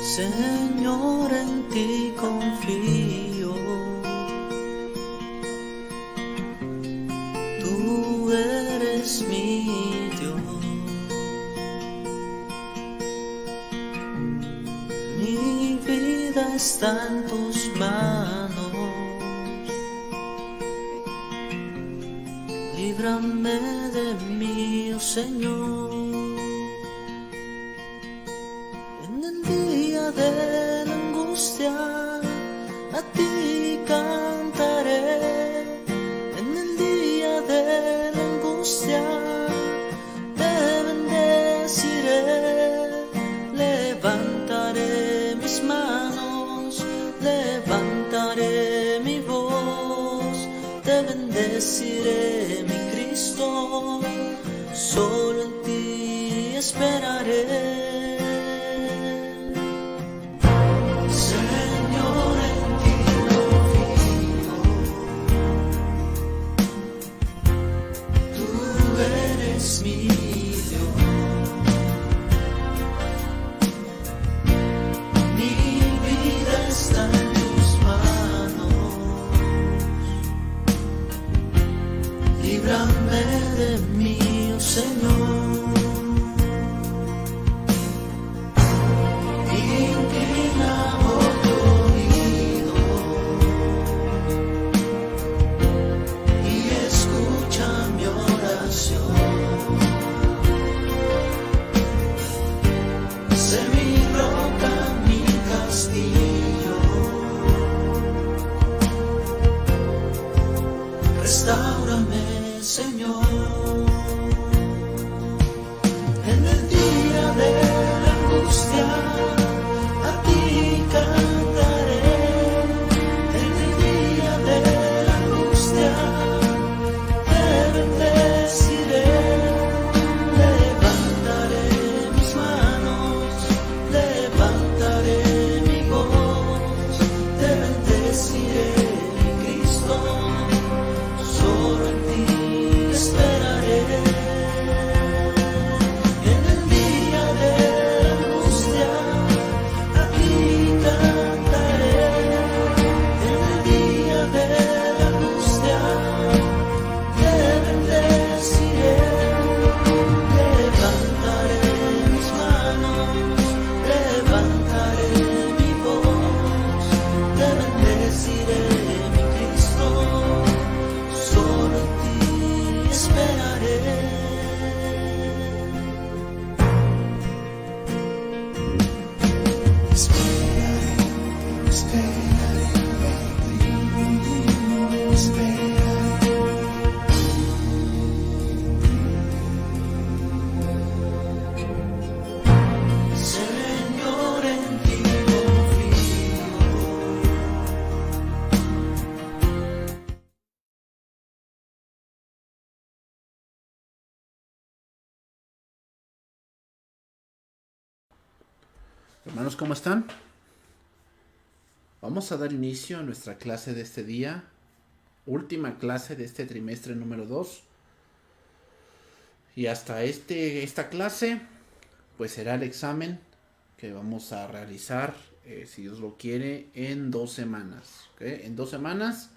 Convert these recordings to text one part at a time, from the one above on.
Señor, en ti confío, tú eres mi Dios, mi vida está en tus manos, líbrame de mí, oh Señor. De la angustia a ti cantaré, en el día de la angustia te bendeciré, levantaré mis manos, levantaré mi voz, te bendeciré, mi Cristo, solo en ti esperaré. Mi Dios, mi vida está en tus manos, líbrame de mí, oh Señor, inclina tu oído y escucha mi oración. Sé mi roca, mi castillo, restáurame, Señor, en el día de la angustia, a ti cantaré, en el día de la angustia, te bendeciré, levantaré mis manos, levantaré mi voz, te bendeciré, mi Cristo, solo en ti esperaré. En el día de la angustia, a ti cantaré, en el día de la angustia, te bendeciré, levantaré mis manos, levantaré mi voz, te bendeciré, mi Cristo, solo en ti esperaré. Señor, en ti confío. Hermanos, ¿cómo están? Vamos a dar inicio a nuestra clase de este día, última clase de este trimestre número 2. Y hasta esta clase, pues será el examen que vamos a realizar, si Dios lo quiere, en 2 semanas. ¿Okay? En 2 semanas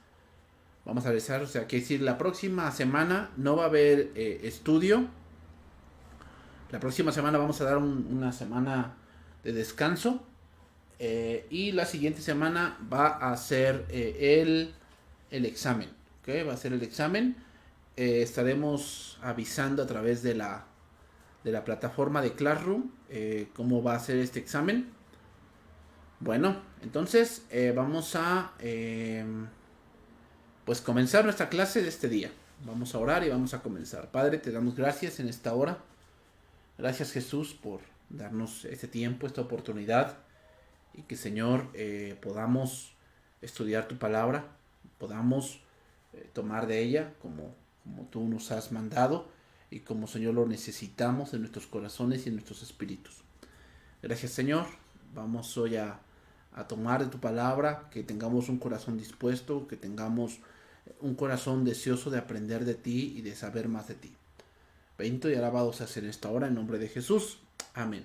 vamos a realizar, o sea, que decir, la próxima semana no va a haber estudio. La próxima semana vamos a dar una semana de descanso. Y la siguiente semana va a ser el examen. ¿Okay? Va a ser el examen. Estaremos avisando a través de la plataforma de Classroom cómo va a ser este examen. Bueno, entonces vamos a pues comenzar nuestra clase de este día. Vamos a orar y vamos a comenzar. Padre, te damos gracias en esta hora. Gracias, Jesús, por darnos este tiempo, esta oportunidad. Y que, Señor, podamos estudiar tu palabra, podamos tomar de ella como tú nos has mandado y como, Señor, lo necesitamos en nuestros corazones y en nuestros espíritus. Gracias, Señor, vamos hoy a tomar de tu palabra, que tengamos un corazón dispuesto, que tengamos un corazón deseoso de aprender de ti y de saber más de ti. Bendito y alabado seas en esta hora, en nombre de Jesús. Amén.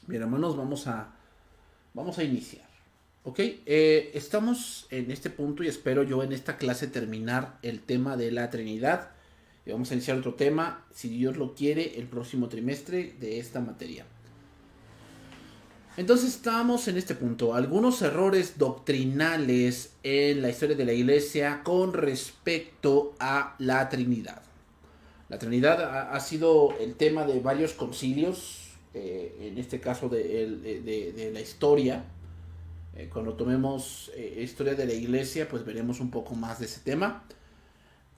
Bien, hermanos, vamos a iniciar. Ok, estamos en este punto y espero yo en esta clase terminar el tema de la Trinidad. Y vamos a iniciar otro tema, si Dios lo quiere, el próximo trimestre de esta materia. Entonces estamos en este punto. Algunos errores doctrinales en la historia de la iglesia con respecto a la Trinidad. La Trinidad ha sido el tema de varios concilios, en este caso de la historia. Cuando tomemos historia de la iglesia, pues veremos un poco más de ese tema.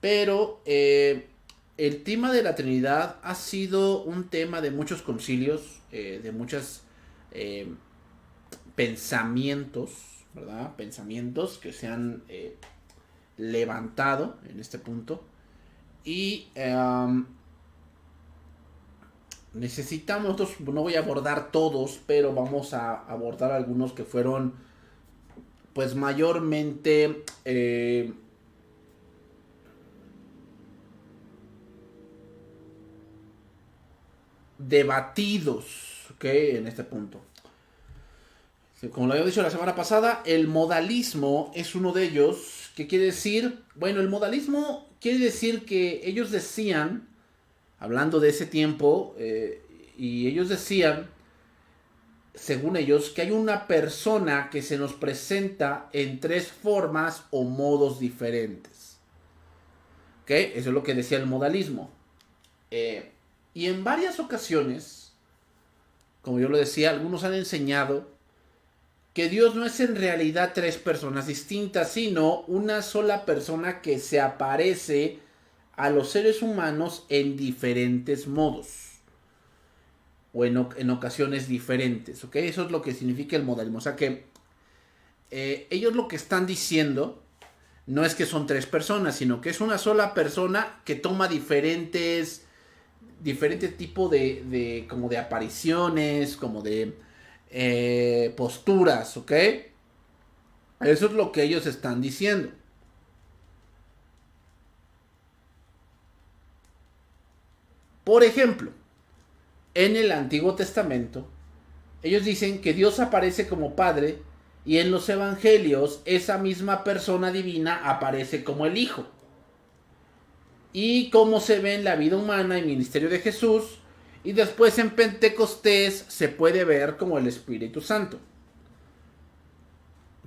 Pero el tema de la Trinidad ha sido un tema de muchos concilios, de muchos pensamientos, ¿verdad? Pensamientos que se han levantado en este punto. Y necesitamos, nosotros no voy a abordar todos, pero vamos a abordar algunos que fueron pues mayormente debatidos, ¿ok? En este punto. Como lo había dicho la semana pasada, el modalismo es uno de ellos. ¿Qué quiere decir? Bueno, el modalismo quiere decir que ellos decían, hablando de ese tiempo, y ellos decían, según ellos, que hay una persona que se nos presenta en tres formas o modos diferentes. ¿Ok? Eso es lo que decía el modalismo. Y en varias ocasiones, como yo lo decía, algunos han enseñado que Dios no es en realidad tres personas distintas, sino una sola persona que se aparece a los seres humanos en diferentes modos o en ocasiones diferentes, ¿ok? Eso es lo que significa el modalismo. O sea que ellos lo que están diciendo no es que son tres personas, sino que es una sola persona que toma diferentes tipos como de apariciones, como de posturas, ¿ok? Eso es lo que ellos están diciendo. Por ejemplo, en el Antiguo Testamento, ellos dicen que Dios aparece como Padre y en los Evangelios esa misma persona divina aparece como el Hijo. Y como se ve en la vida humana y ministerio de Jesús, y después en Pentecostés se puede ver como el Espíritu Santo.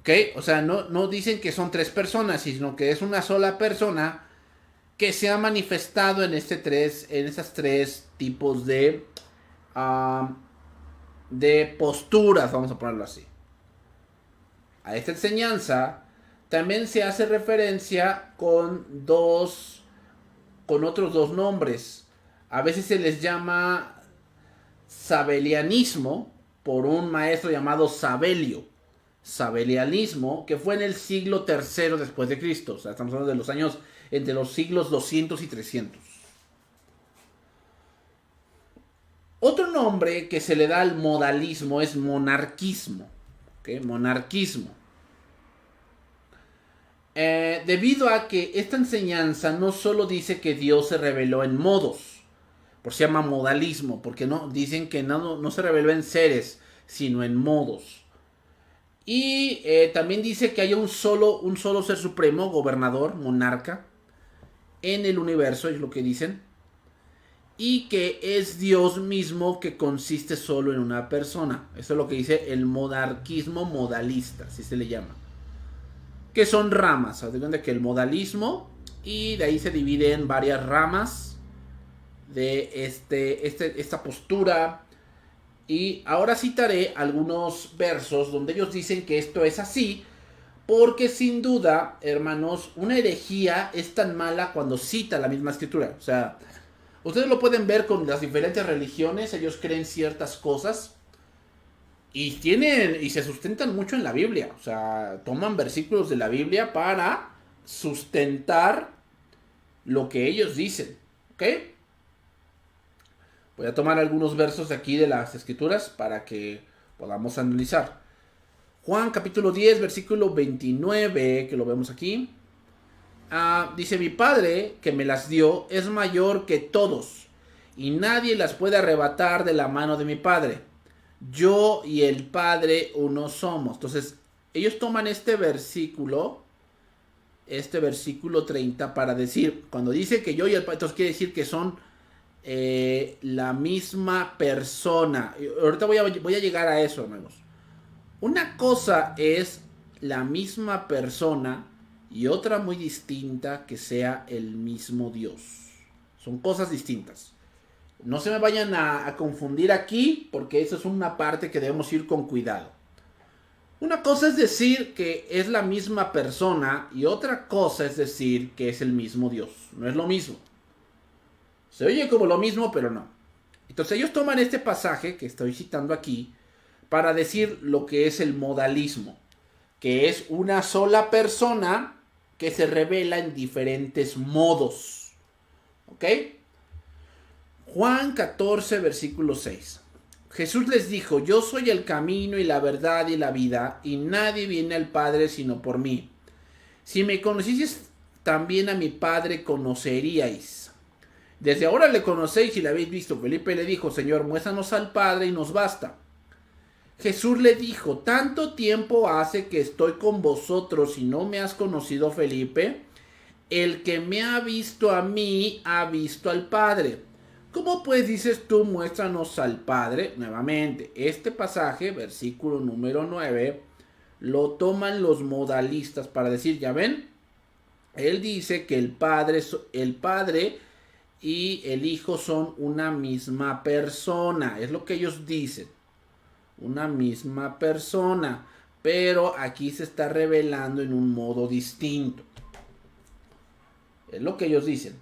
¿Ok? O sea, no dicen que son tres personas, sino que es una sola persona que se ha manifestado en esas tres tipos de posturas, vamos a ponerlo así. A esta enseñanza también se hace referencia con otros dos nombres. A veces se les llama sabelianismo por un maestro llamado Sabelio. Sabelianismo, que fue en el siglo III después de Cristo. O sea, estamos hablando de los años entre los siglos 200 y 300. Otro nombre que se le da al modalismo es monarquismo. ¿Okay? Monarquismo. Debido a que esta enseñanza no solo dice que Dios se reveló en modos, por eso se llama modalismo, porque no dicen que no se reveló en seres, sino en modos. Y también dice que hay un solo ser supremo, gobernador, monarca, en el universo, es lo que dicen. Y que es Dios mismo que consiste solo en una persona. Eso es lo que dice el monarquismo modalista, así se le llama. Que son ramas, de que el modalismo, y de ahí se divide en varias ramas de esta postura. Y ahora citaré algunos versos donde ellos dicen que esto es así, porque sin duda, hermanos, una herejía es tan mala cuando cita la misma escritura. O sea, ustedes lo pueden ver con las diferentes religiones, ellos creen ciertas cosas y se sustentan mucho en la Biblia. O sea, toman versículos de la Biblia para sustentar lo que ellos dicen. ¿Ok? Voy a tomar algunos versos de aquí de las escrituras para que podamos analizar. Juan capítulo 10, versículo 29, que lo vemos aquí. Dice, mi Padre que me las dio es mayor que todos, y nadie las puede arrebatar de la mano de mi Padre. Yo y el Padre uno somos. Entonces, ellos toman este versículo 30 para decir, cuando dice que yo y el Padre, entonces quiere decir que son la misma persona. Ahorita voy a llegar a eso, hermanos. Una cosa es la misma persona y otra muy distinta que sea el mismo Dios. Son cosas distintas. No se me vayan a confundir aquí, porque eso es una parte que debemos ir con cuidado. Una cosa es decir que es la misma persona y otra cosa es decir que es el mismo Dios. No es lo mismo. Se oye como lo mismo, pero no. Entonces ellos toman este pasaje que estoy citando aquí para decir lo que es el modalismo, que es una sola persona que se revela en diferentes modos. ¿Ok? Juan 14, versículo 6. Jesús les dijo, yo soy el camino y la verdad y la vida, y nadie viene al Padre sino por mí. Si me conocieseis, también a mi Padre conoceríais. Desde ahora le conocéis y le habéis visto. Felipe le dijo, Señor, muéstranos al Padre y nos basta. Jesús le dijo, tanto tiempo hace que estoy con vosotros y no me has conocido, Felipe. El que me ha visto a mí, ha visto al Padre. ¿Cómo pues dices tú, muéstranos al Padre? Nuevamente, este pasaje, versículo número 9, lo toman los modalistas para decir, ¿ya ven? Él dice que el Padre y el Hijo son una misma persona. Es lo que ellos dicen. Una misma persona, pero aquí se está revelando en un modo distinto. Es lo que ellos dicen.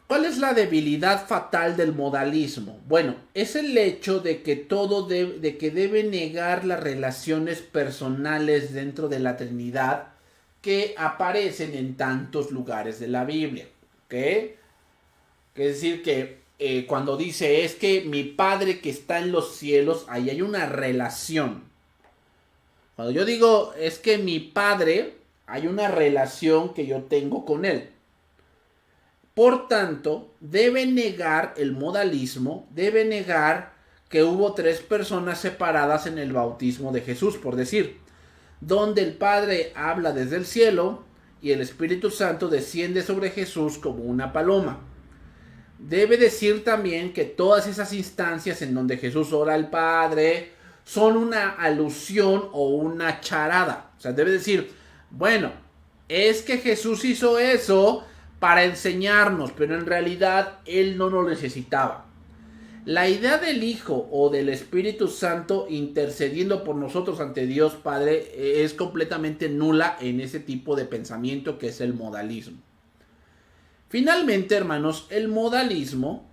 ¿Cuál es la debilidad fatal del modalismo? Bueno, es el hecho de que que debe negar las relaciones personales dentro de la Trinidad que aparecen en tantos lugares de la Biblia. ¿Ok? Es decir que cuando dice es que mi Padre que está en los cielos, ahí hay una relación. Cuando yo digo es que mi Padre, hay una relación que yo tengo con Él. Por tanto, debe negar el modalismo, debe negar que hubo 3 personas separadas en el bautismo de Jesús, por decir, donde el Padre habla desde el cielo y el Espíritu Santo desciende sobre Jesús como una paloma. Debe decir también que todas esas instancias en donde Jesús ora al Padre son una alusión o una charada. O sea, debe decir, bueno, es que Jesús hizo eso para enseñarnos, pero en realidad Él no lo necesitaba. La idea del Hijo o del Espíritu Santo intercediendo por nosotros ante Dios Padre es completamente nula en ese tipo de pensamiento que es el modalismo. Finalmente, hermanos, el modalismo,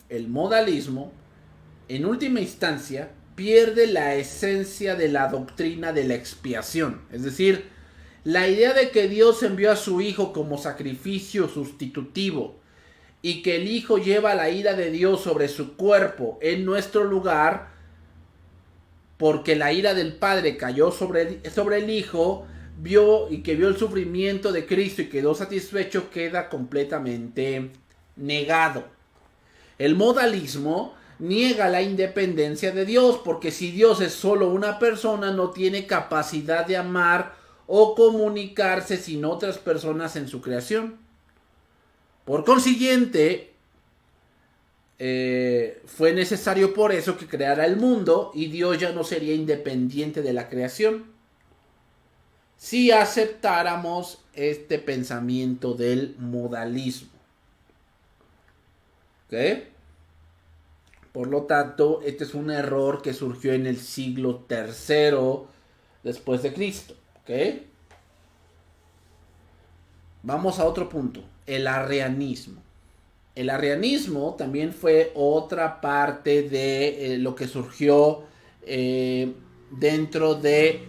en última instancia, pierde la esencia de la doctrina de la expiación. Es decir, la idea de que Dios envió a su Hijo como sacrificio sustitutivo y que el Hijo lleva la ira de Dios sobre su cuerpo en nuestro lugar, porque la ira del Padre cayó sobre el Hijo, vio el sufrimiento de Cristo y quedó satisfecho, queda completamente negado. El modalismo niega la independencia de Dios, porque si Dios es solo una persona, no tiene capacidad de amar o comunicarse sin otras personas en su creación. Por consiguiente, fue necesario por eso que creara el mundo y Dios ya no sería independiente de la creación si aceptáramos este pensamiento del modalismo. ¿Ok? Por lo tanto, este es un error que surgió en el siglo III después de Cristo. ¿Ok? Vamos a otro punto, el arrianismo. El arrianismo también fue otra parte de lo que surgió dentro de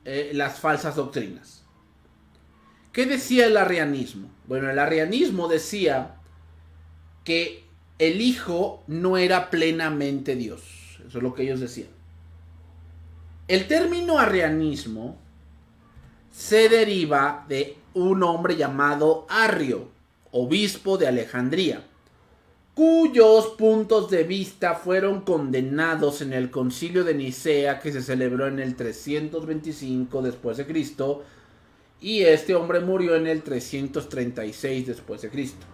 las falsas doctrinas. ¿Qué decía el arrianismo? Bueno, el arrianismo decía que el Hijo no era plenamente Dios. Eso es lo que ellos decían. El término arrianismo se deriva de un hombre llamado Arrio, obispo de Alejandría, cuyos puntos de vista fueron condenados en el concilio de Nicea que se celebró en el 325 después de Cristo, y este hombre murió en el 336 después de Cristo.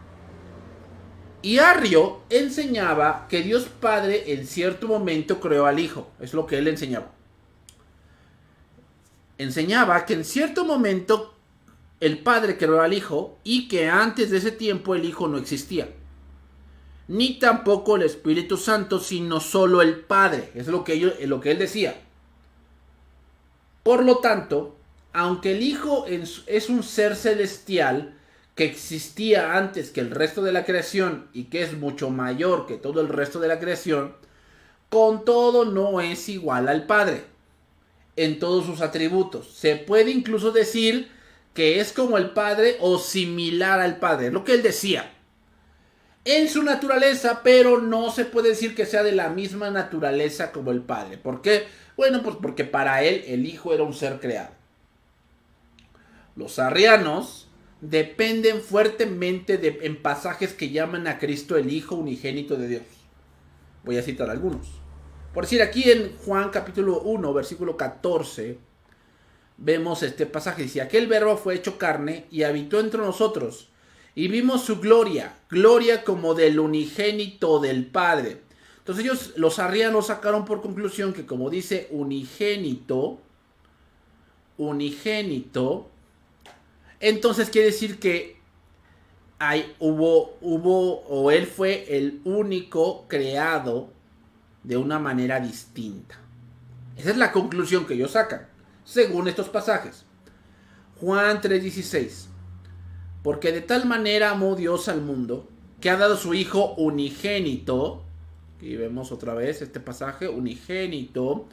Y Arrio enseñaba que Dios Padre en cierto momento creó al Hijo. Es lo que él enseñaba. Enseñaba que en cierto momento el Padre creó al Hijo y que antes de ese tiempo el Hijo no existía. Ni tampoco el Espíritu Santo, sino solo el Padre. Es lo que él decía. Por lo tanto, aunque el Hijo es un ser celestial que existía antes que el resto de la creación y que es mucho mayor que todo el resto de la creación, con todo no es igual al Padre en todos sus atributos. Se puede incluso decir que es como el Padre o similar al Padre, es lo que él decía. En su naturaleza, pero no se puede decir que sea de la misma naturaleza como el Padre. ¿Por qué? Bueno, pues porque para él el Hijo era un ser creado. Los arrianos dependen fuertemente en pasajes que llaman a Cristo el Hijo unigénito de Dios. Voy a citar algunos. Por decir, aquí en Juan capítulo 1, versículo 14, vemos este pasaje. Dice, aquel verbo fue hecho carne y habitó entre nosotros. Y vimos su gloria, gloria como del unigénito del Padre. Entonces ellos, los arrianos, sacaron por conclusión que como dice unigénito, entonces quiere decir que o él fue el único creado de una manera distinta. Esa es la conclusión que ellos sacan, según estos pasajes. Juan 3:16. Porque de tal manera amó Dios al mundo, que ha dado su Hijo unigénito, y vemos otra vez este pasaje, unigénito,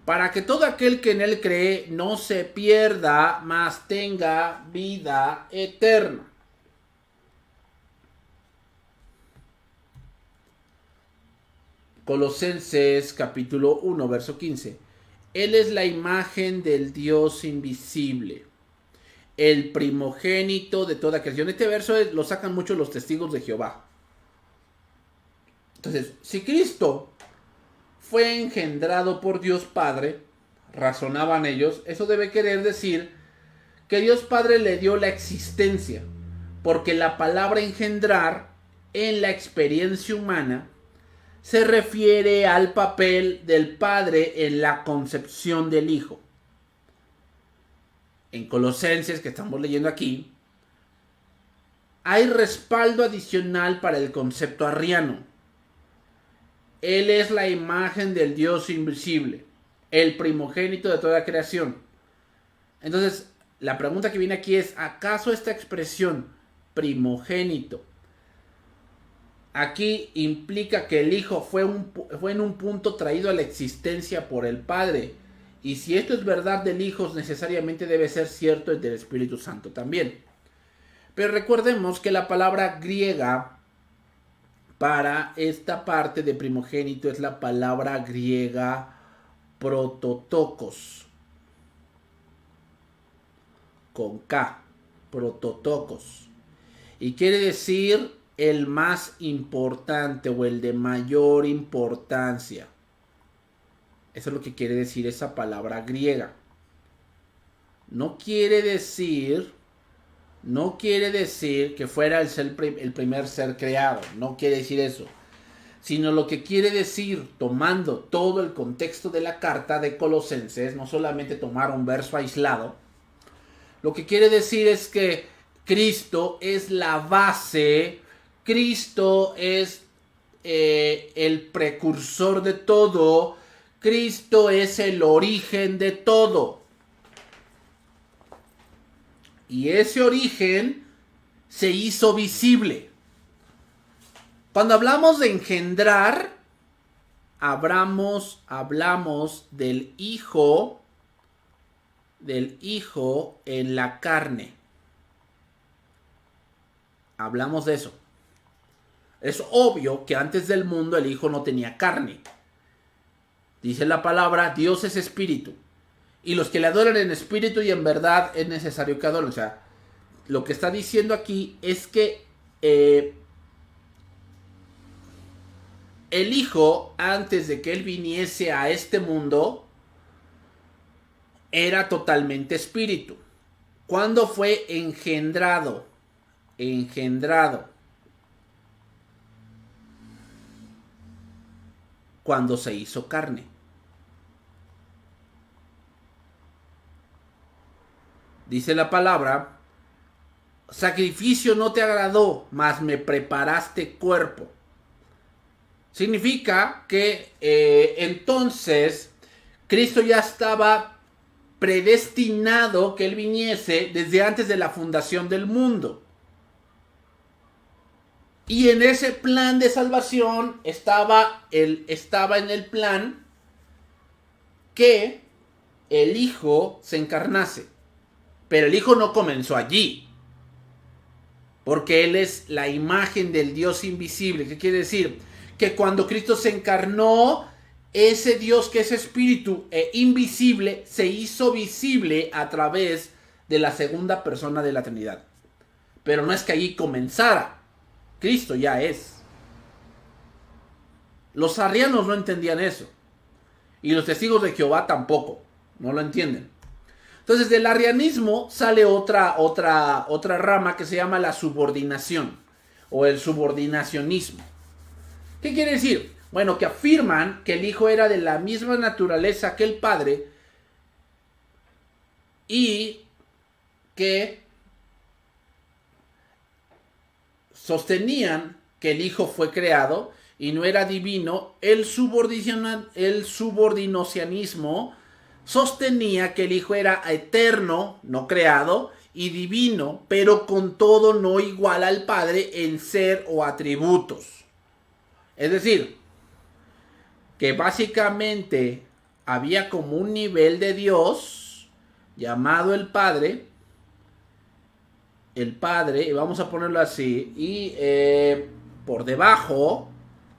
para que todo aquel que en él cree no se pierda, mas tenga vida eterna. Colosenses capítulo 1, verso 15. Él es la imagen del Dios invisible, el primogénito de toda creación. Este verso lo sacan mucho los testigos de Jehová. Entonces, si Cristo fue engendrado por Dios Padre, razonaban ellos, eso debe querer decir que Dios Padre le dio la existencia, porque la palabra engendrar en la experiencia humana se refiere al papel del Padre en la concepción del Hijo. En Colosenses, que estamos leyendo aquí, hay respaldo adicional para el concepto arriano. Él es la imagen del Dios invisible, el primogénito de toda creación. Entonces, la pregunta que viene aquí es, ¿acaso esta expresión primogénito aquí implica que el Hijo fue en un punto traído a la existencia por el Padre? Y si esto es verdad del Hijo, necesariamente debe ser cierto del Espíritu Santo también. Pero recordemos que la palabra griega para esta parte de primogénito es la palabra griega prototokos, con K, prototokos, y quiere decir el más importante o el de mayor importancia. Eso es lo que quiere decir esa palabra griega. No quiere decir que fuera el primer ser creado. No quiere decir eso. Sino lo que quiere decir, tomando todo el contexto de la carta de Colosenses, no solamente tomar un verso aislado, lo que quiere decir es que Cristo es la base, Cristo es el precursor de todo, Cristo es el origen de todo. Y ese origen se hizo visible. Cuando hablamos de engendrar, hablamos del Hijo en la carne. Hablamos de eso. Es obvio que antes del mundo el Hijo no tenía carne. Dice la palabra, Dios es espíritu. Y los que le adoran en espíritu y en verdad es necesario que adoren. O sea, lo que está diciendo aquí es que el Hijo, antes de que Él viniese a este mundo, era totalmente espíritu. ¿Cuándo fue engendrado? Engendrado. Cuando se hizo carne. Dice la palabra, sacrificio no te agradó, mas me preparaste cuerpo. Significa que entonces Cristo ya estaba predestinado que Él viniese desde antes de la fundación del mundo. Y en ese plan de salvación estaba en el plan que el Hijo se encarnase. Pero el Hijo no comenzó allí. Porque Él es la imagen del Dios invisible. ¿Qué quiere decir? Que cuando Cristo se encarnó, ese Dios que es espíritu e invisible se hizo visible a través de la segunda persona de la Trinidad. Pero no es que allí comenzara. Cristo ya es. Los arrianos no entendían eso. Y los testigos de Jehová tampoco. No lo entienden. Entonces del arrianismo sale otra rama que se llama la subordinación. O el subordinacionismo. ¿Qué quiere decir? Bueno, que afirman que el Hijo era de la misma naturaleza que el Padre. Y que sostenían que el Hijo fue creado y no era divino. El subordinacionismo sostenía que el Hijo era eterno, no creado, y divino, pero con todo no igual al Padre en ser o atributos. Es decir, que básicamente había como un nivel de Dios llamado el Padre, vamos a ponerlo así, y por debajo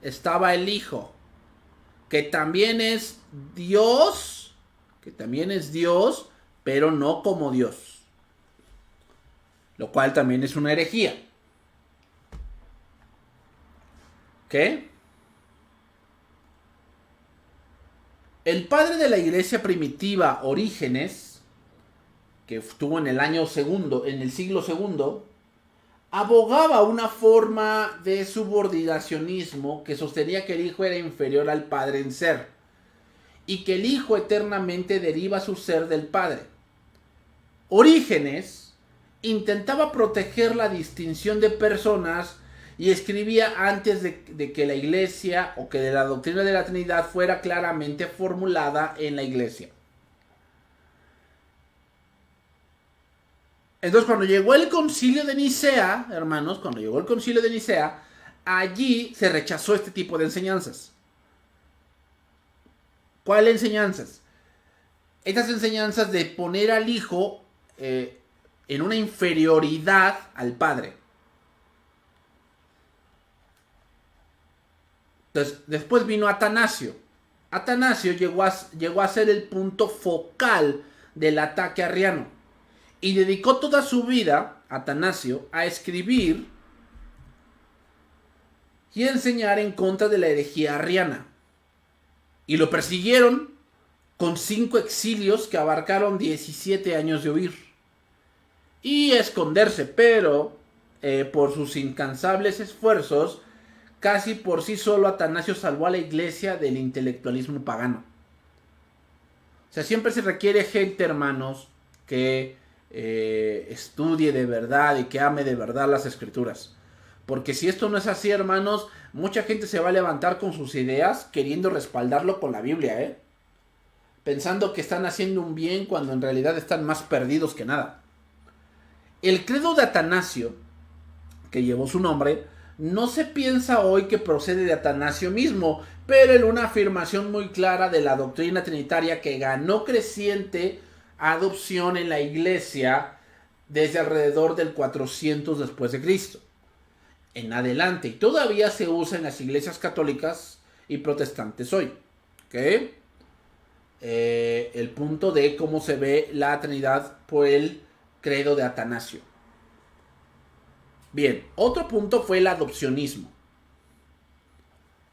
estaba el Hijo, que también es Dios, pero no como Dios, lo cual también es una herejía. ¿Qué? El padre de la iglesia primitiva, Orígenes, que estuvo en el siglo segundo, abogaba una forma de subordinacionismo que sostenía que el Hijo era inferior al Padre en ser y que el Hijo eternamente deriva su ser del Padre. Orígenes intentaba proteger la distinción de personas y escribía antes de que la iglesia o que de la doctrina de la Trinidad fuera claramente formulada en la iglesia. Entonces, cuando llegó el concilio de Nicea, hermanos, allí se rechazó este tipo de enseñanzas. ¿Cuáles enseñanzas? Estas enseñanzas de poner al Hijo en una inferioridad al Padre. Entonces, después vino Atanasio. Atanasio llegó a ser el punto focal del ataque arriano. Y dedicó toda su vida, Atanasio, a escribir y a enseñar en contra de la herejía arriana. Y lo persiguieron con 5 exilios que abarcaron 17 años de huir. Y esconderse, pero por sus incansables esfuerzos, casi por sí solo Atanasio salvó a la iglesia del intelectualismo pagano. O sea, siempre se requiere gente, hermanos, que estudie de verdad y que ame de verdad las escrituras. Porque si esto no es así, hermanos, mucha gente se va a levantar con sus ideas queriendo respaldarlo con la Biblia, pensando que están haciendo un bien cuando en realidad están más perdidos que nada. El credo de Atanasio, que llevó su nombre, no se piensa hoy que procede de Atanasio mismo, pero en una afirmación muy clara de la doctrina trinitaria que ganó creciente adopción en la iglesia desde alrededor del 400 después de Cristo. en adelante. Y todavía se usa en las iglesias católicas y protestantes hoy. ¿Ok? El punto de cómo se ve la Trinidad por el credo de Atanasio. Bien, otro punto fue el adopcionismo.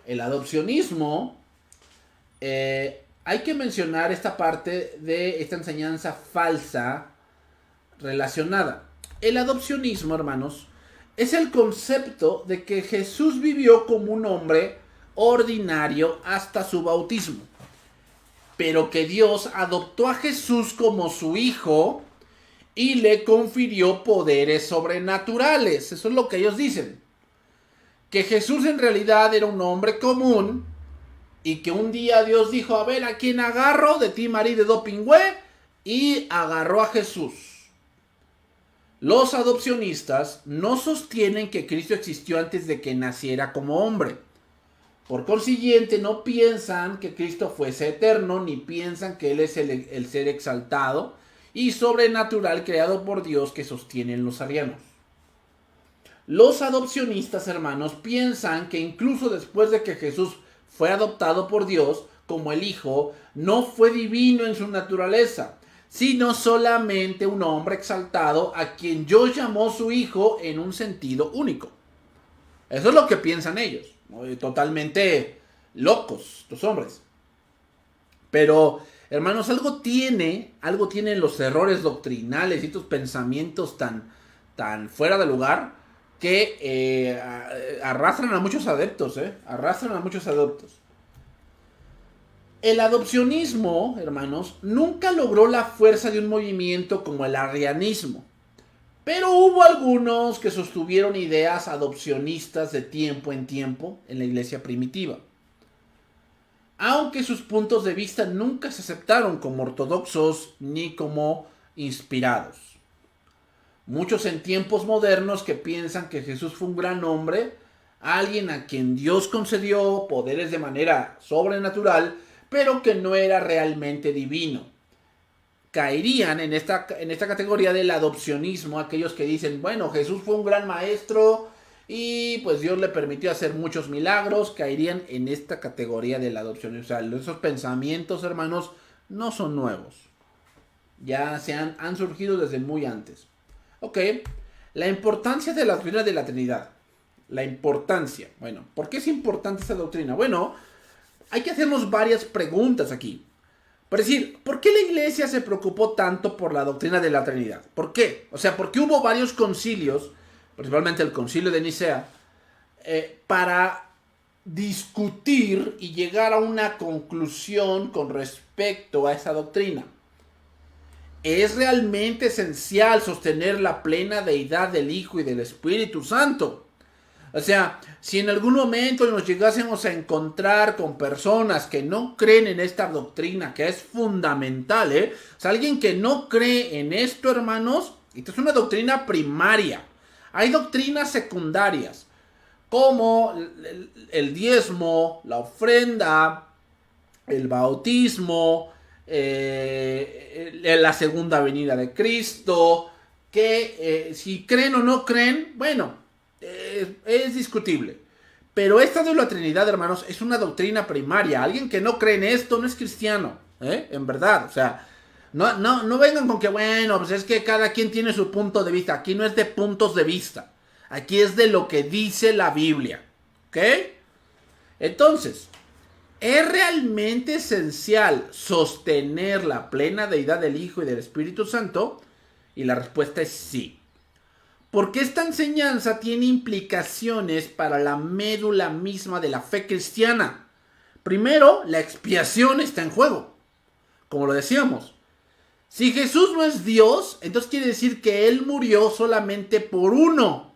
El adopcionismo, hay que mencionar esta parte de esta enseñanza falsa relacionada. El adopcionismo, hermanos, es el concepto de que Jesús vivió como un hombre ordinario hasta su bautismo, pero que Dios adoptó a Jesús como su hijo y le confirió poderes sobrenaturales. Eso es lo que ellos dicen. Que Jesús en realidad era un hombre común y que un día Dios dijo, a ver, ¿a quién agarro? De ti, María de Dopingüe, y agarró a Jesús. Los adopcionistas no sostienen que Cristo existió antes de que naciera como hombre. Por consiguiente, no piensan que Cristo fuese eterno, ni piensan que Él es el ser exaltado y sobrenatural creado por Dios que sostienen los arianos. Los adopcionistas, hermanos, piensan que incluso después de que Jesús fue adoptado por Dios como el Hijo, no fue divino en su naturaleza, sino solamente un hombre exaltado a quien Dios llamó su Hijo en un sentido único. Eso es lo que piensan ellos. Totalmente locos, estos hombres. Pero, hermanos, algo tienen los errores doctrinales y estos pensamientos tan fuera de lugar que arrastran a muchos adeptos, arrastran a muchos adeptos. El adopcionismo, hermanos, nunca logró la fuerza de un movimiento como el arrianismo, pero hubo algunos que sostuvieron ideas adopcionistas de tiempo en tiempo en la iglesia primitiva, aunque sus puntos de vista nunca se aceptaron como ortodoxos ni como inspirados. Muchos en tiempos modernos que piensan que Jesús fue un gran hombre, alguien a quien Dios concedió poderes de manera sobrenatural, pero que no era realmente divino. Caerían en esta categoría del adopcionismo aquellos que dicen, bueno, Jesús fue un gran maestro y pues Dios le permitió hacer muchos milagros. Caerían en esta categoría del adopcionismo. O sea, esos pensamientos, hermanos, no son nuevos. Ya han surgido desde muy antes. Ok, la importancia de la doctrina de la Trinidad. La importancia. Bueno, ¿por qué es importante esta doctrina? Bueno, hay que hacernos varias preguntas aquí. Por decir, ¿por qué la iglesia se preocupó tanto por la doctrina de la Trinidad? ¿Por qué? O sea, porque hubo varios concilios, principalmente el concilio de Nicea, para discutir y llegar a una conclusión con respecto a esa doctrina. Es realmente esencial sostener la plena deidad del Hijo y del Espíritu Santo. O sea, si en algún momento nos llegásemos a encontrar con personas que no creen en esta doctrina, que es fundamental, o sea, alguien que no cree en esto, hermanos, esto es una doctrina primaria. Hay doctrinas secundarias, como el diezmo, la ofrenda, el bautismo, la segunda venida de Cristo, que si creen o no creen, bueno, es discutible. Pero esta de la Trinidad, hermanos, es una doctrina primaria. Alguien que no cree en esto no es cristiano, en verdad. O sea, no vengan con que, bueno, pues es que cada quien tiene su punto de vista. Aquí no es de puntos de vista. Aquí es de lo que dice la Biblia. ¿Ok? Entonces, ¿es realmente esencial sostener la plena deidad del Hijo y del Espíritu Santo? Y la respuesta es sí. Porque esta enseñanza tiene implicaciones para la médula misma de la fe cristiana. Primero, la expiación está en juego. Como lo decíamos. Si Jesús no es Dios, entonces quiere decir que Él murió solamente por uno.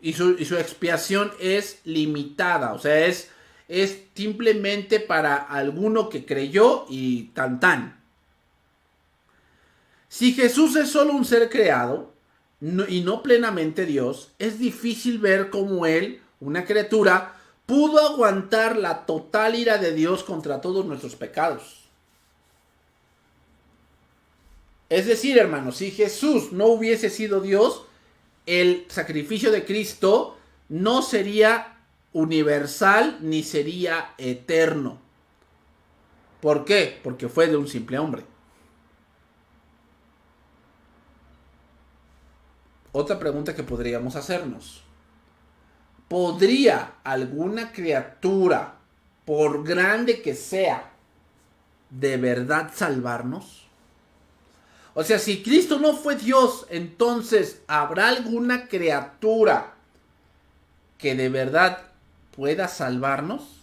Y su expiación es limitada. O sea, es simplemente para alguno que creyó y tan tan. Si Jesús es solo un ser creado y no plenamente Dios, es difícil ver cómo Él, una criatura, pudo aguantar la total ira de Dios contra todos nuestros pecados. Es decir, hermanos, si Jesús no hubiese sido Dios, el sacrificio de Cristo no sería universal ni sería eterno. ¿Por qué? Porque fue de un simple hombre. Otra pregunta que podríamos hacernos. ¿Podría alguna criatura, por grande que sea, de verdad salvarnos? O sea, si Cristo no fue Dios, entonces, ¿habrá alguna criatura que de verdad pueda salvarnos?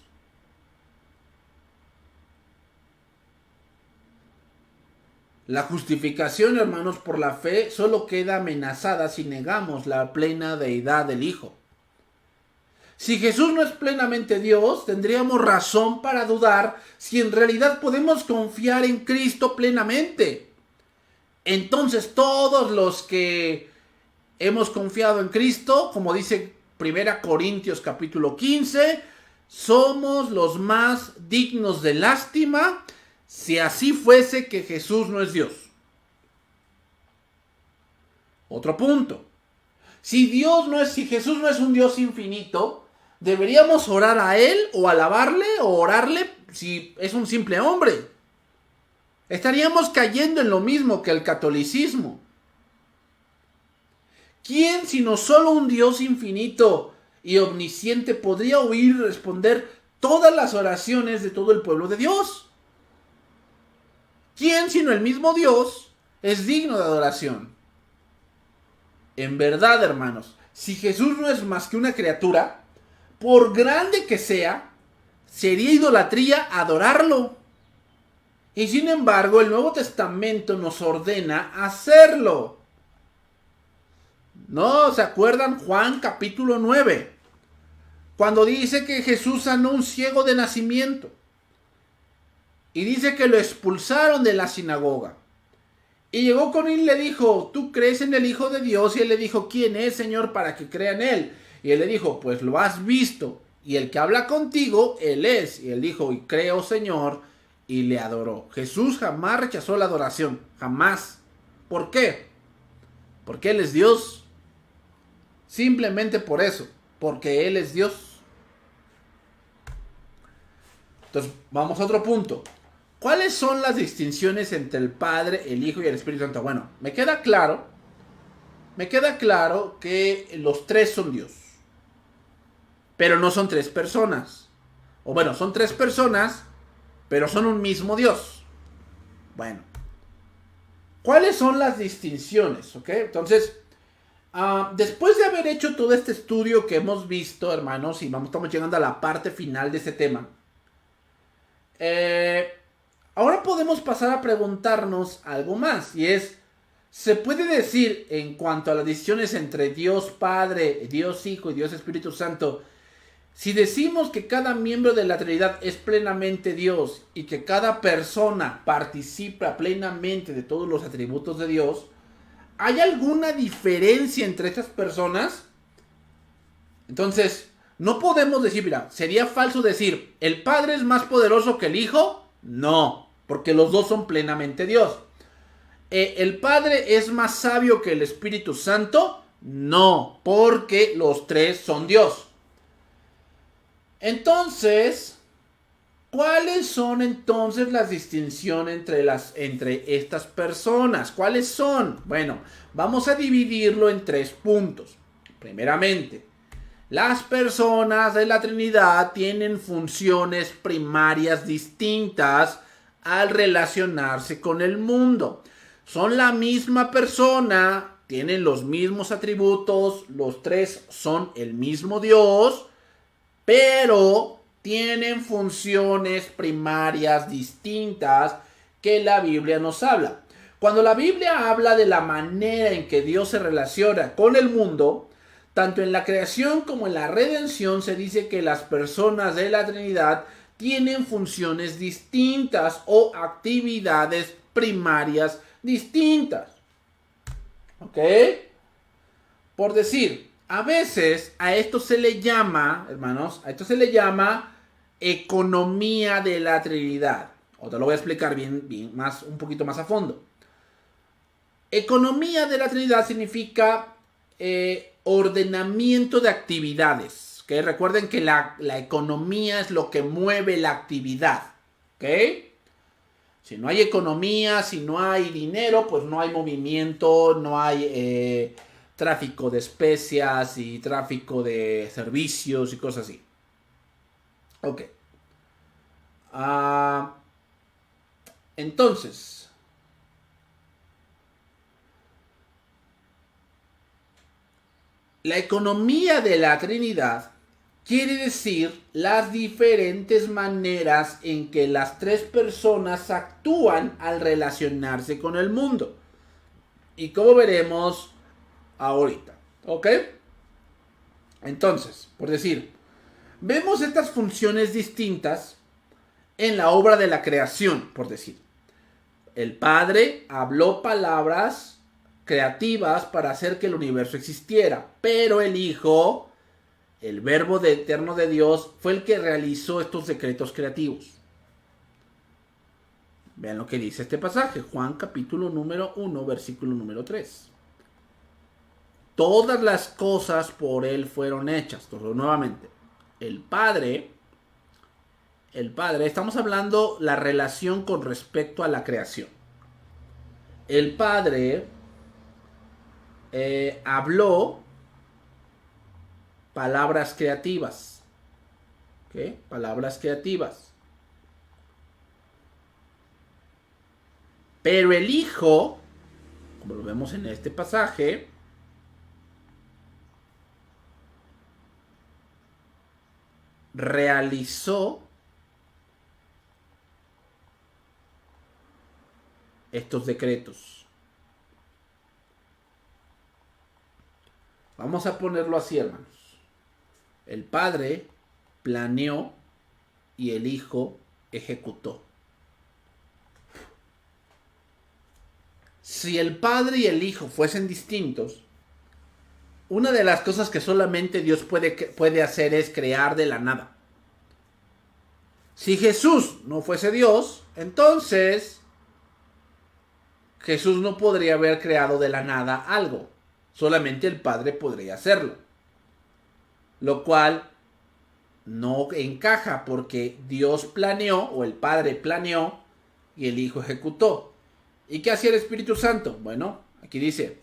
La justificación, hermanos, por la fe solo queda amenazada si negamos la plena deidad del Hijo. Si Jesús no es plenamente Dios, tendríamos razón para dudar si en realidad podemos confiar en Cristo plenamente. Entonces todos los que hemos confiado en Cristo, como dice 1 Corintios capítulo 15, somos los más dignos de lástima si así fuese que Jesús no es Dios. Otro punto. Si Jesús no es un Dios infinito, ¿deberíamos orar a Él o alabarle o orarle si es un simple hombre? Estaríamos cayendo en lo mismo que el catolicismo. ¿Quién, sino solo un Dios infinito y omnisciente, podría oír y responder todas las oraciones de todo el pueblo de Dios? ¿Quién, sino el mismo Dios, es digno de adoración? En verdad, hermanos, si Jesús no es más que una criatura, por grande que sea, sería idolatría adorarlo. Y sin embargo, el Nuevo Testamento nos ordena hacerlo. ¿No? ¿Se acuerdan? Juan capítulo 9. Cuando dice que Jesús sanó un ciego de nacimiento. Y dice que lo expulsaron de la sinagoga. Y llegó con él y le dijo, ¿tú crees en el Hijo de Dios? Y él le dijo, ¿quién es, Señor, para que crea en él? Y él le dijo, pues lo has visto. Y el que habla contigo, él es. Y él dijo, y creo, Señor, y le adoró. Jesús jamás rechazó la adoración. Jamás. ¿Por qué? Porque Él es Dios. Simplemente por eso. Porque Él es Dios. Entonces, vamos a otro punto. ¿Cuáles son las distinciones entre el Padre, el Hijo y el Espíritu Santo? Bueno, me queda claro que los tres son Dios. Pero no son tres personas. O bueno, son tres personas, pero son un mismo Dios. Bueno, ¿cuáles son las distinciones? ¿Ok? Entonces, después de haber hecho todo este estudio que hemos visto, hermanos, y estamos llegando a la parte final de este tema, ahora podemos pasar a preguntarnos algo más, y es, ¿se puede decir en cuanto a las distinciones entre Dios Padre, Dios Hijo y Dios Espíritu Santo, si decimos que cada miembro de la Trinidad es plenamente Dios y que cada persona participa plenamente de todos los atributos de Dios, ¿hay alguna diferencia entre estas personas? Entonces, no podemos decir, mira, ¿sería falso decir, ¿el Padre es más poderoso que el Hijo? No, porque los dos son plenamente Dios. ¿El Padre es más sabio que el Espíritu Santo? No, porque los tres son Dios. Entonces, ¿cuáles son entonces las distinciones entre estas personas? ¿Cuáles son? Bueno, vamos a dividirlo en 3 puntos. Primeramente, las personas de la Trinidad tienen funciones primarias distintas al relacionarse con el mundo. Son la misma persona, tienen los mismos atributos, los tres son el mismo Dios, pero tienen funciones primarias distintas que la Biblia nos habla. Cuando la Biblia habla de la manera en que Dios se relaciona con el mundo, tanto en la creación como en la redención, se dice que las personas de la Trinidad tienen funciones distintas o actividades primarias distintas. ¿Ok? Por decir, a veces a esto se le llama, hermanos, economía de la Trinidad. O te lo voy a explicar un poquito más a fondo. Economía de la Trinidad significa ordenamiento de actividades. ¿Okay? Recuerden que la economía es lo que mueve la actividad. ¿Okay? Si no hay economía, si no hay dinero, pues no hay movimiento, no hay tráfico de especias y tráfico de servicios y cosas así. Ok. Entonces, la economía de la Trinidad quiere decir las diferentes maneras en que las tres personas actúan al relacionarse con el mundo. Y como veremos ahorita. ¿Ok? Entonces, por decir, vemos estas funciones distintas en la obra de la creación, por decir. El Padre habló palabras creativas para hacer que el universo existiera, pero el Hijo, el verbo eterno de Dios, fue el que realizó estos decretos creativos. Vean lo que dice este pasaje, Juan capítulo número 1, versículo número 3. Todas las cosas por Él fueron hechas. Entonces, nuevamente, el Padre, estamos hablando la relación con respecto a la creación. El Padre habló palabras creativas. ¿Okay? Palabras creativas. Pero el Hijo, como lo vemos en este pasaje, realizó estos decretos. Vamos a ponerlo así, hermanos. El Padre planeó y el Hijo ejecutó. Si el Padre y el Hijo fuesen distintos, una de las cosas que solamente Dios puede hacer es crear de la nada. Si Jesús no fuese Dios, entonces Jesús no podría haber creado de la nada algo. Solamente el Padre podría hacerlo. Lo cual no encaja porque Dios planeó, o el Padre planeó, y el Hijo ejecutó. ¿Y qué hacía el Espíritu Santo? Bueno, aquí dice: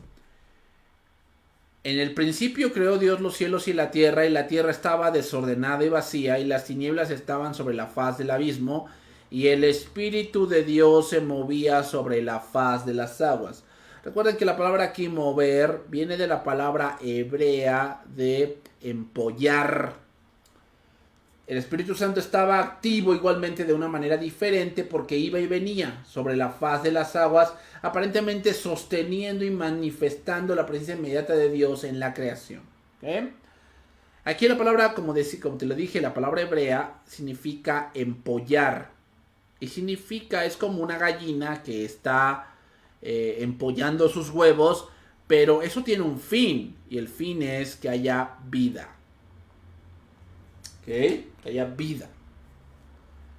en el principio creó Dios los cielos y la tierra estaba desordenada y vacía, y las tinieblas estaban sobre la faz del abismo, y el Espíritu de Dios se movía sobre la faz de las aguas. Recuerden que la palabra aquí mover viene de la palabra hebrea de empollar. El Espíritu Santo estaba activo igualmente de una manera diferente porque iba y venía sobre la faz de las aguas, aparentemente sosteniendo y manifestando la presencia inmediata de Dios en la creación. ¿Okay? Aquí la palabra, como te lo dije, la palabra hebrea significa empollar. Y significa, es como una gallina que está empollando sus huevos, pero eso tiene un fin, y el fin es que haya vida. ¿Ok? Que haya vida.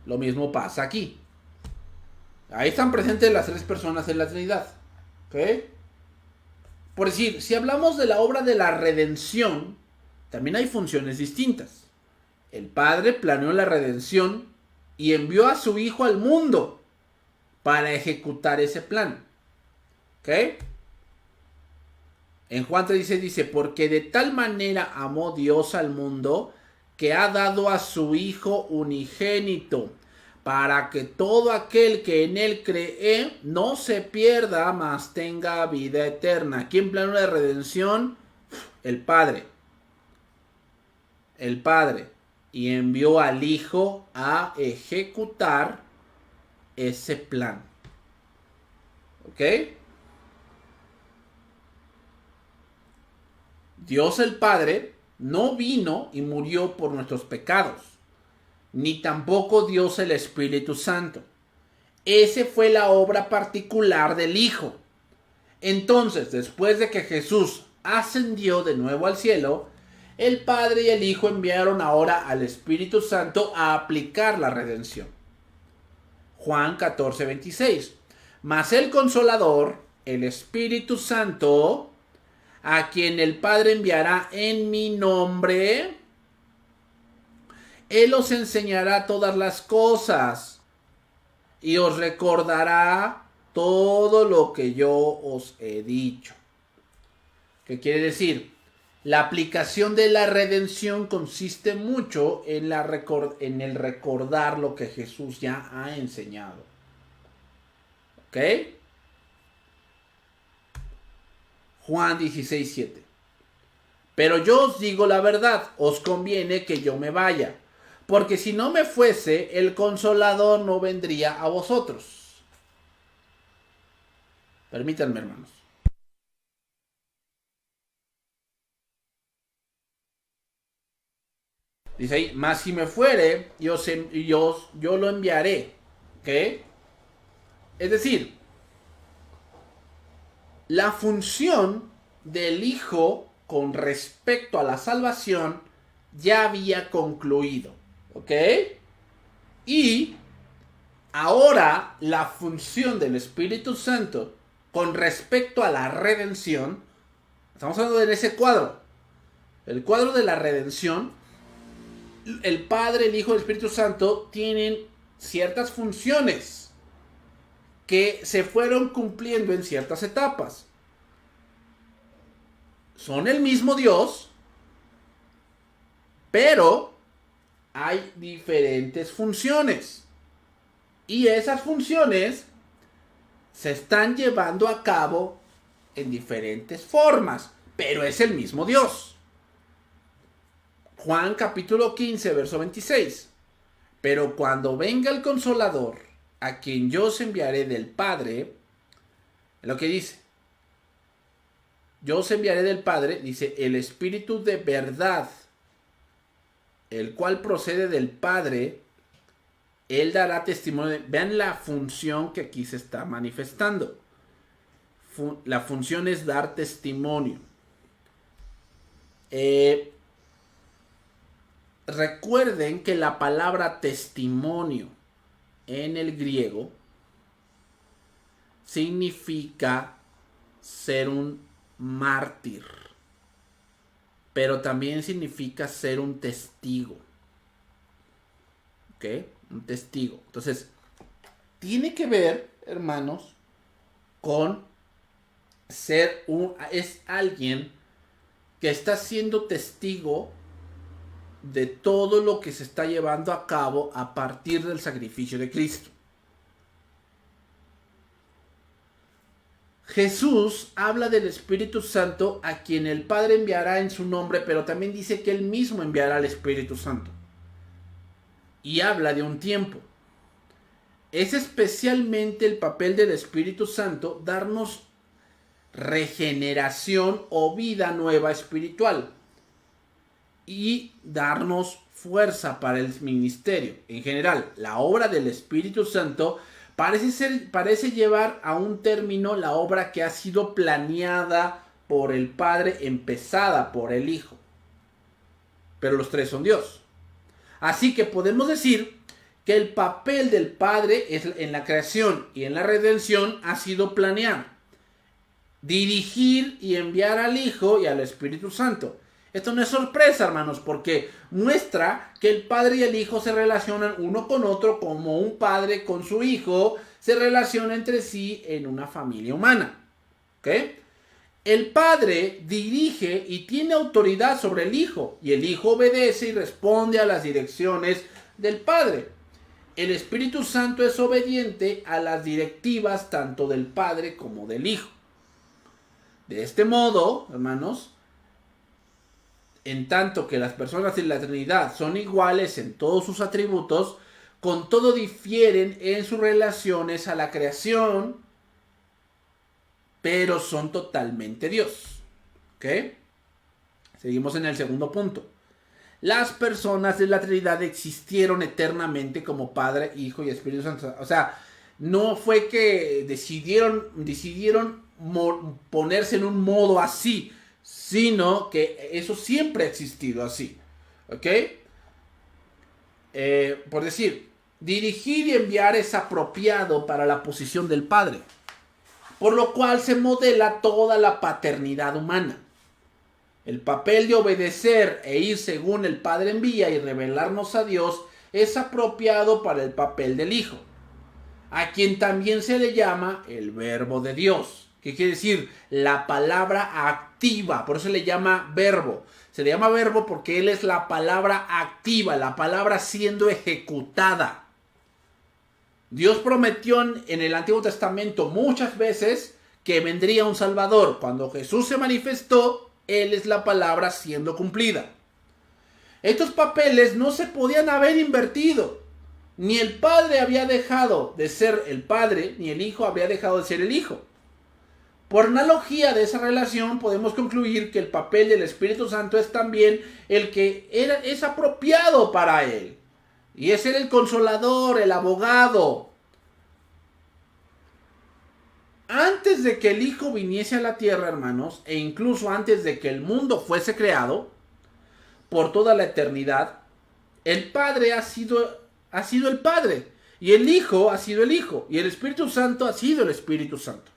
Lo mismo pasa aquí. Ahí están presentes las tres personas en la Trinidad. ¿Ok? Por decir, si hablamos de la obra de la redención, también hay funciones distintas. El Padre planeó la redención y envió a su Hijo al mundo para ejecutar ese plan. ¿Ok? En Juan 3:16 dice: porque de tal manera amó Dios al mundo que ha dado a su Hijo unigénito, para que todo aquel que en él cree no se pierda, mas tenga vida eterna. ¿Quién planeó la redención? El Padre. El Padre. Y envió al Hijo a ejecutar ese plan. ¿Ok? Dios el Padre no vino y murió por nuestros pecados, ni tampoco Dios el Espíritu Santo. Esa fue la obra particular del Hijo. Entonces, después de que Jesús ascendió de nuevo al cielo, el Padre y el Hijo enviaron ahora al Espíritu Santo a aplicar la redención. Juan 14:26. Mas el Consolador, el Espíritu Santo, a quien el Padre enviará en mi nombre, Él os enseñará todas las cosas y os recordará todo lo que yo os he dicho. ¿Qué quiere decir? La aplicación de la redención consiste mucho en el recordar lo que Jesús ya ha enseñado. ¿Ok? Juan 16:7. Pero yo os digo la verdad, os conviene que yo me vaya, porque si no me fuese, el Consolador no vendría a vosotros. Permítanme, hermanos. Dice ahí, mas si me fuere, yo lo enviaré. ¿Ok? Es decir, la función del Hijo con respecto a la salvación ya había concluido. ¿Ok? Y ahora la función del Espíritu Santo con respecto a la redención, estamos hablando de ese cuadro. El cuadro de la redención, el Padre, el Hijo y el Espíritu Santo tienen ciertas funciones que se fueron cumpliendo en ciertas etapas. Son el mismo Dios, pero hay diferentes funciones. Y esas funciones se están llevando a cabo en diferentes formas, pero es el mismo Dios. Juan capítulo 15, verso 26. Pero cuando venga el Consolador, a quien yo os enviaré del Padre, es lo que dice. Yo os enviaré del Padre, dice, el Espíritu de verdad, el cual procede del Padre, Él dará testimonio. Vean la función que aquí se está manifestando. La función es dar testimonio. Recuerden que la palabra testimonio en el griego significa ser un mártir, pero también significa ser un testigo. ¿Ok? Un testigo. Entonces, tiene que ver, hermanos, con es alguien que está siendo testigo de todo lo que se está llevando a cabo a partir del sacrificio de Cristo. Jesús habla del Espíritu Santo a quien el Padre enviará en su nombre, pero también dice que Él mismo enviará al Espíritu Santo. Y habla de un tiempo. Es especialmente el papel del Espíritu Santo darnos regeneración o vida nueva espiritual y darnos fuerza para el ministerio. En general, la obra del Espíritu Santo parece llevar a un término la obra que ha sido planeada por el Padre, empezada por el Hijo. Pero los tres son Dios. Así que podemos decir que el papel del Padre en la creación y en la redención ha sido planear, dirigir y enviar al Hijo y al Espíritu Santo. Esto no es sorpresa, hermanos, porque muestra que el Padre y el Hijo se relacionan uno con otro como un padre con su hijo se relaciona entre sí en una familia humana. ¿Ok? El Padre dirige y tiene autoridad sobre el Hijo, y el Hijo obedece y responde a las direcciones del Padre. El Espíritu Santo es obediente a las directivas tanto del Padre como del Hijo. De este modo, hermanos, en tanto que las personas de la Trinidad son iguales en todos sus atributos, con todo difieren en sus relaciones a la creación, pero son totalmente Dios. ¿Ok? Seguimos en el segundo punto. Las personas de la Trinidad existieron eternamente como Padre, Hijo y Espíritu Santo. O sea, no fue que decidieron ponerse en un modo así, sino que eso siempre ha existido así. ¿Ok? Por decir, dirigir y enviar es apropiado para la posición del Padre, por lo cual se modela toda la paternidad humana. El papel de obedecer e ir según el Padre envía y revelarnos a Dios es apropiado para el papel del Hijo, a quien también se le llama el Verbo de Dios. ¿Qué quiere decir? La palabra activa, por eso se le llama verbo. Se le llama verbo porque Él es la palabra activa, la palabra siendo ejecutada. Dios prometió en el Antiguo Testamento muchas veces que vendría un Salvador. Cuando Jesús se manifestó, Él es la palabra siendo cumplida. Estos papeles no se podían haber invertido. Ni el Padre había dejado de ser el Padre, ni el Hijo había dejado de ser el Hijo. Por analogía de esa relación, podemos concluir que el papel del Espíritu Santo es también el que es apropiado para Él. Y es el consolador, el abogado. Antes de que el Hijo viniese a la tierra, hermanos, e incluso antes de que el mundo fuese creado, por toda la eternidad, el Padre ha sido el Padre, y el Hijo ha sido el Hijo, y el Espíritu Santo ha sido el Espíritu Santo.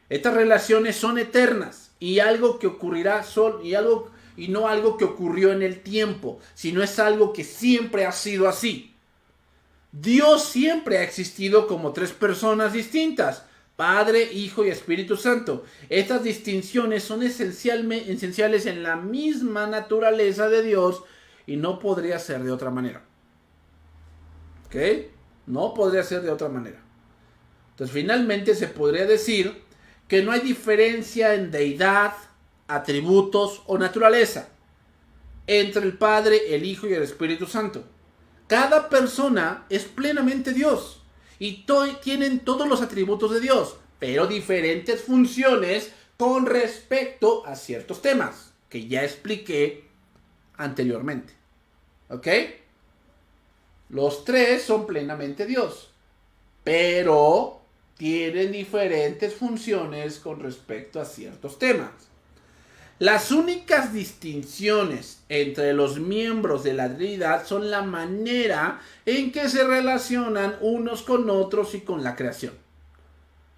Estas relaciones son eternas, y algo que ocurrirá y no algo que ocurrió en el tiempo, sino es algo que siempre ha sido así. Dios siempre ha existido como tres personas distintas: Padre, Hijo y Espíritu Santo. Estas distinciones son esenciales en la misma naturaleza de Dios y no podría ser de otra manera. ¿Ok? No podría ser de otra manera. Entonces, finalmente se podría decir que no hay diferencia en deidad, atributos o naturaleza entre el Padre, el Hijo y el Espíritu Santo. Cada persona es plenamente Dios y tienen todos los atributos de Dios, pero diferentes funciones con respecto a ciertos temas que ya expliqué anteriormente. ¿Ok? Los tres son plenamente Dios, pero tienen diferentes funciones con respecto a ciertos temas. Las únicas distinciones entre los miembros de la Trinidad son la manera en que se relacionan unos con otros y con la creación.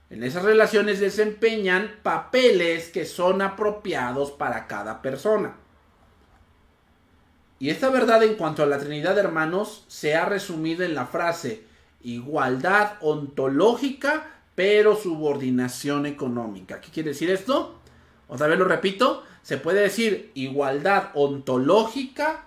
En esas relaciones desempeñan papeles que son apropiados para cada persona. Y esta verdad en cuanto a la Trinidad, hermanos, se ha resumido en la frase igualdad ontológica, pero subordinación económica. ¿Qué quiere decir esto? Otra vez lo repito, se puede decir igualdad ontológica,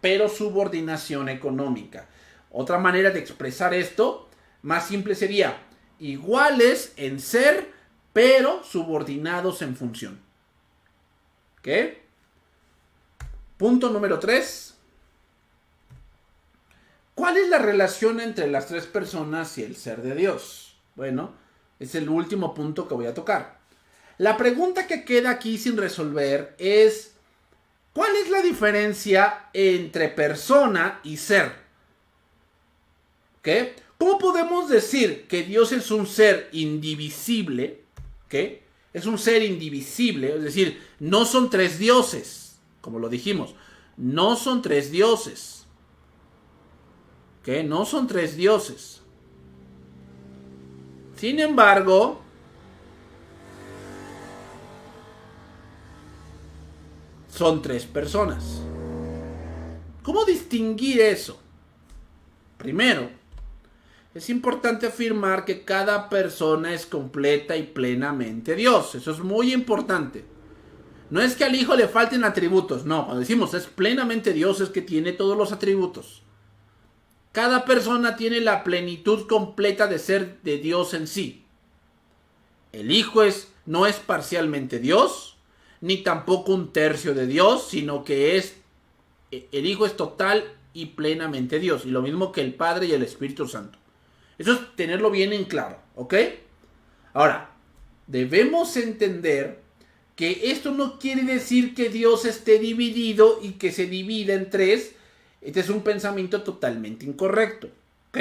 pero subordinación económica. Otra manera de expresar esto, más simple, sería iguales en ser, pero subordinados en función. ¿Ok? Punto número 3. ¿Cuál es la relación entre las tres personas y el ser de Dios? Bueno, es el último punto que voy a tocar. La pregunta que queda aquí sin resolver es: ¿cuál es la diferencia entre persona y ser? ¿Qué? ¿Cómo podemos decir que Dios es un ser indivisible? ¿Qué? Es un ser indivisible, es decir, no son tres dioses, como lo dijimos. No son tres dioses. ¿Qué? No son tres dioses. Sin embargo, son tres personas. ¿Cómo distinguir eso? Primero, es importante afirmar que cada persona es completa y plenamente Dios. Eso es muy importante. No es que al Hijo le falten atributos. No, cuando decimos es plenamente Dios, es que tiene todos los atributos. Cada persona tiene la plenitud completa de ser de Dios en sí. El Hijo no es parcialmente Dios, ni tampoco un tercio de Dios, sino que el Hijo es total y plenamente Dios. Y lo mismo que el Padre y el Espíritu Santo. Eso es tenerlo bien en claro, ¿ok? Ahora, debemos entender que esto no quiere decir que Dios esté dividido y que se divida en tres. Este es un pensamiento totalmente incorrecto, ¿ok?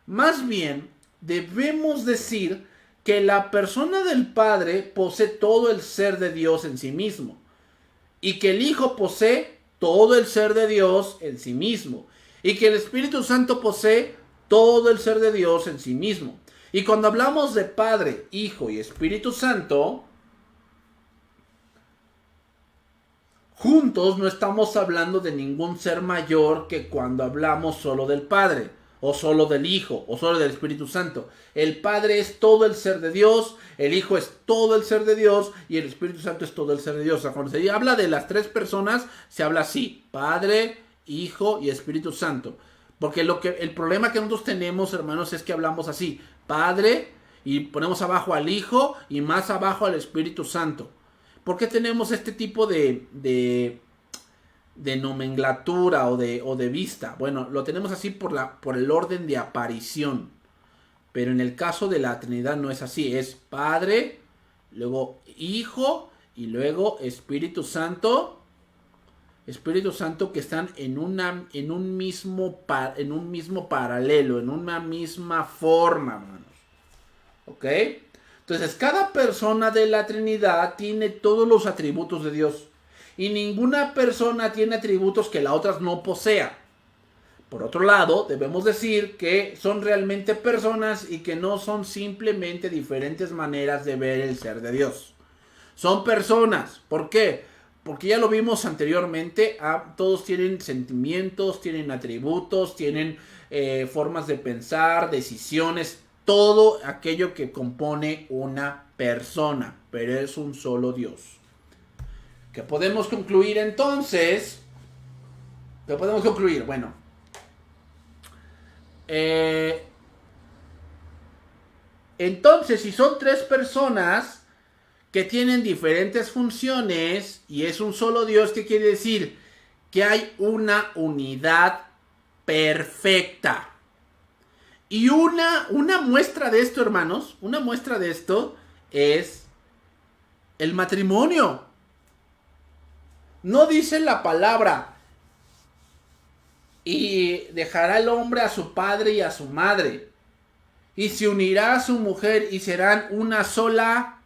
Más bien, debemos decir que la persona del Padre posee todo el ser de Dios en sí mismo y que el Hijo posee todo el ser de Dios en sí mismo y que el Espíritu Santo posee todo el ser de Dios en sí mismo. Y cuando hablamos de Padre, Hijo y Espíritu Santo, juntos no estamos hablando de ningún ser mayor que cuando hablamos solo del Padre, o solo del Hijo, o solo del Espíritu Santo. El Padre es todo el ser de Dios, el Hijo es todo el ser de Dios, y el Espíritu Santo es todo el ser de Dios. O sea, cuando se habla de las tres personas, se habla así: Padre, Hijo y Espíritu Santo. Porque el problema que nosotros tenemos, hermanos, es que hablamos así: Padre, y ponemos abajo al Hijo, y más abajo al Espíritu Santo. ¿Por qué tenemos este tipo de nomenclatura o de vista? Bueno, lo tenemos así por el orden de aparición. Pero en el caso de la Trinidad no es así. Es Padre, luego Hijo y luego Espíritu Santo. Espíritu Santo, que están en un mismo paralelo, en una misma forma, hermanos. ¿Ok? Entonces, cada persona de la Trinidad tiene todos los atributos de Dios. Y ninguna persona tiene atributos que la otra no posea. Por otro lado, debemos decir que son realmente personas y que no son simplemente diferentes maneras de ver el ser de Dios. Son personas. ¿Por qué? Porque ya lo vimos anteriormente. Todos tienen sentimientos, tienen atributos, tienen formas de pensar, decisiones, todo aquello que compone una persona. Pero es un solo Dios. ¿Qué podemos concluir entonces? ¿Qué podemos concluir? Bueno, entonces, si son tres personas que tienen diferentes funciones y es un solo Dios, ¿qué quiere decir? Que hay una unidad perfecta. Y una muestra de esto, hermanos, una muestra de esto es el matrimonio. No dice la palabra: y dejará el hombre a su padre y a su madre, y se unirá a su mujer y serán una sola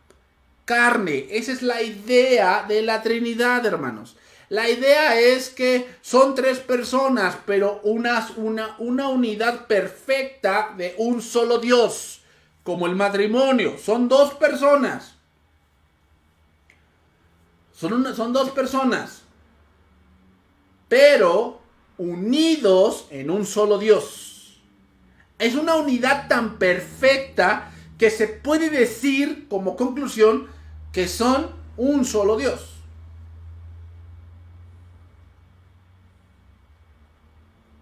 carne. Esa es la idea de la Trinidad, hermanos. La idea es que son tres personas, pero una unidad perfecta de un solo Dios, como el matrimonio. Son dos personas. Son dos personas, pero unidos en un solo Dios. Es una unidad tan perfecta que se puede decir como conclusión que son un solo Dios.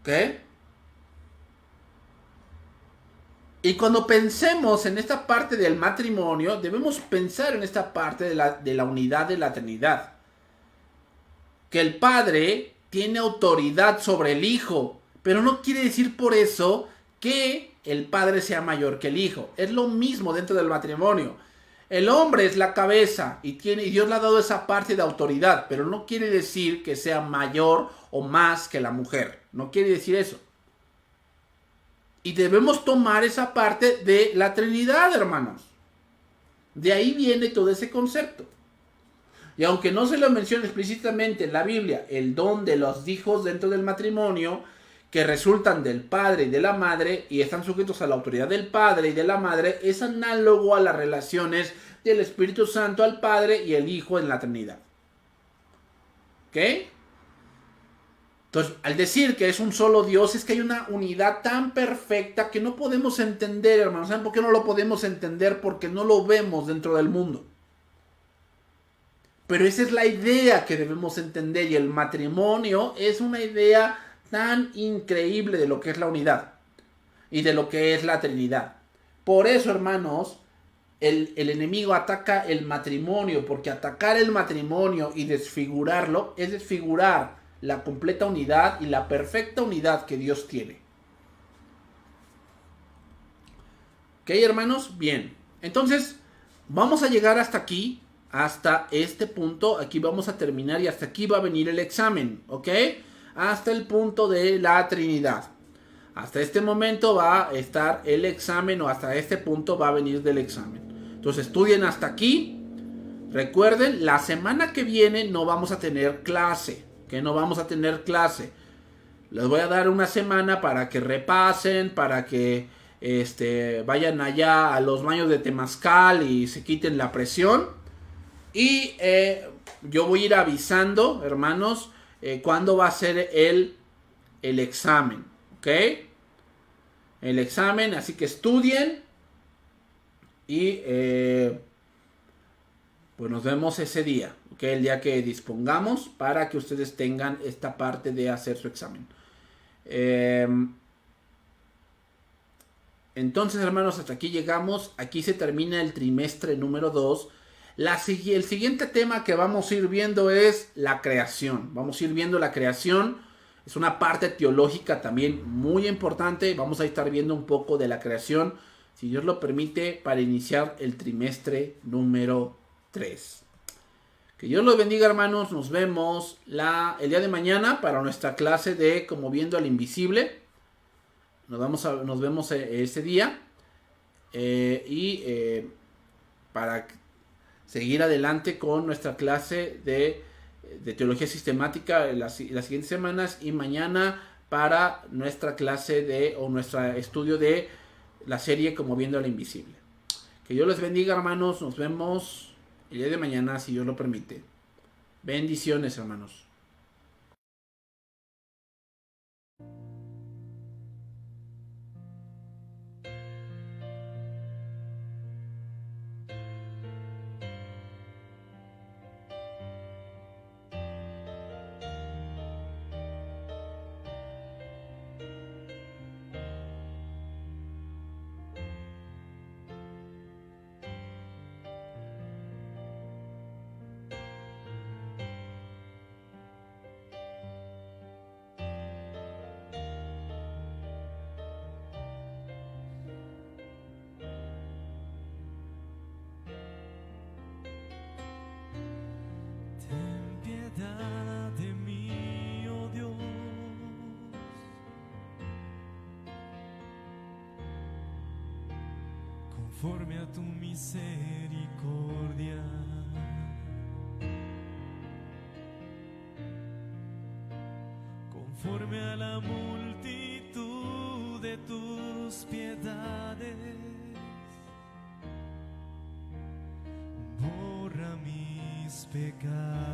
¿Ok? Y cuando pensemos en esta parte del matrimonio, debemos pensar en esta parte de la unidad de la Trinidad. Que el Padre tiene autoridad sobre el Hijo, pero no quiere decir por eso que el Padre sea mayor que el Hijo. Es lo mismo dentro del matrimonio. El hombre es la cabeza y Dios le ha dado esa parte de autoridad, pero no quiere decir que sea mayor o más que la mujer. No quiere decir eso. Y debemos tomar esa parte de la Trinidad, hermanos. De ahí viene todo ese concepto. Y aunque no se lo menciona explícitamente en la Biblia, el don de los hijos dentro del matrimonio, que resultan del padre y de la madre, y están sujetos a la autoridad del padre y de la madre, es análogo a las relaciones del Espíritu Santo al Padre y el Hijo en la Trinidad. ¿Ok? Entonces, al decir que es un solo Dios, es que hay una unidad tan perfecta que no podemos entender, hermanos. ¿Saben por qué no lo podemos entender? Porque no lo vemos dentro del mundo. Pero esa es la idea que debemos entender, y el matrimonio es una idea tan increíble de lo que es la unidad y de lo que es la Trinidad. Por eso, hermanos, el enemigo ataca el matrimonio, porque atacar el matrimonio y desfigurarlo es desfigurar la completa unidad y la perfecta unidad que Dios tiene. ¿Ok, hermanos? Bien. Entonces, vamos a llegar hasta aquí, hasta este punto. Aquí vamos a terminar y hasta aquí va a venir el examen, ¿ok? Hasta el punto de la Trinidad. Hasta este momento va a estar el examen, o hasta este punto va a venir del examen. Entonces, estudien hasta aquí. Recuerden, la semana que viene no vamos a tener clase. Que no vamos a tener clase. Les voy a dar una semana para que repasen, para que vayan allá a los baños de temazcal y se quiten la presión. Y yo voy a ir avisando, hermanos, cuándo va a ser el examen. ¿Ok? El examen, así que estudien. Y pues nos vemos ese día. ¿Ok? El día que dispongamos para que ustedes tengan esta parte de hacer su examen. Entonces, hermanos, hasta aquí llegamos. Aquí se termina el trimestre número 2. El siguiente tema que vamos a ir viendo es la creación. Vamos a ir viendo la creación. Es una parte teológica también muy importante. Vamos a estar viendo un poco de la creación, si Dios lo permite, para iniciar el trimestre número 3. Que Dios los bendiga, hermanos. Nos vemos el día de mañana para nuestra clase de Como viendo al invisible. Nos vemos ese día. Para seguir adelante con nuestra clase de teología sistemática las siguientes semanas. Y mañana para nuestra clase o nuestro estudio de la serie Como viendo al invisible. Que Dios les bendiga, hermanos. Nos vemos el día de mañana, si Dios lo permite. Bendiciones, hermanos. Ten piedad de mí, oh Dios, conforme a tu misericordia. Conforme a la multitud de tus piedades, borra mis pecados.